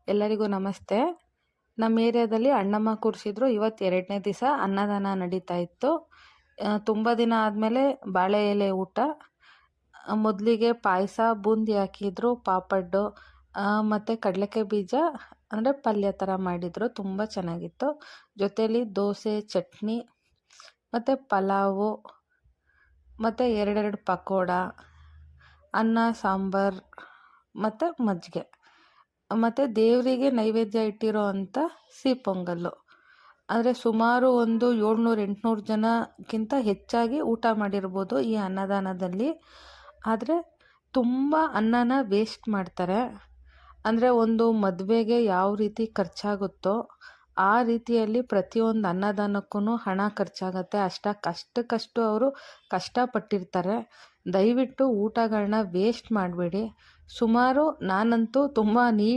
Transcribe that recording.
ಎಲ್ಲರಿಗೂ ನಮಸ್ತೆ. ನಮ್ಮ ಏರಿಯಾದಲ್ಲಿ ಅಣ್ಣಮ್ಮ ಕೂರಿಸಿದ್ರು. ಇವತ್ತು 2ನೇ ದಿವಸ ಅನ್ನದಾನ ನಡೀತಾ ಇತ್ತು. ತುಂಬ ದಿನ ಆದಮೇಲೆ ಬಾಳೆ ಎಲೆ ಊಟ. ಮೊದಲಿಗೆ ಪಾಯಸ, ಬೂಂದಿ ಹಾಕಿದ್ರು, ಪಾಪಡ್ಡು ಮತ್ತು ಕಡಲೆಕಾಯಿ ಬೀಜ ಅಂದರೆ ಪಲ್ಯ ಥರ ಮಾಡಿದರು. ತುಂಬ ಚೆನ್ನಾಗಿತ್ತು. ಜೊತೆಯಲ್ಲಿ ದೋಸೆ, ಚಟ್ನಿ ಮತ್ತು ಪಲಾವು ಮತ್ತು 2 ಪಕೋಡ, ಅನ್ನ, ಸಾಂಬಾರು ಮತ್ತು ಮಜ್ಜಿಗೆ ಮತ್ತು ದೇವರಿಗೆ ನೈವೇದ್ಯ ಇಟ್ಟಿರೋ ಅಂಥ ಸಿಹಿ ಪೊಂಗಲ್ಲು. ಅಂದರೆ ಸುಮಾರು ಒಂದು 700-800 ಜನಕ್ಕಿಂತ ಹೆಚ್ಚಾಗಿ ಊಟ ಮಾಡಿರ್ಬೋದು ಈ ಅನ್ನದಾನದಲ್ಲಿ. ಆದರೆ ತುಂಬ ಅನ್ನನ ವೇಸ್ಟ್ ಮಾಡ್ತಾರೆ. ಅಂದರೆ ಒಂದು ಮದುವೆಗೆ ಯಾವ ರೀತಿ ಖರ್ಚಾಗುತ್ತೋ ಆ ರೀತಿಯಲ್ಲಿ ಪ್ರತಿಯೊಂದು ಅನ್ನದಾನಕ್ಕೂ ಹಣ ಖರ್ಚಾಗತ್ತೆ. ಅಷ್ಟಕ್ಕಷ್ಟು ಅವರು ಕಷ್ಟಪಟ್ಟಿರ್ತಾರೆ. ದಯವಿಟ್ಟು ಊಟಗಳನ್ನ ವೇಸ್ಟ್ ಮಾಡಬೇಡಿ. ನಾನಂತೂ ತುಂಬ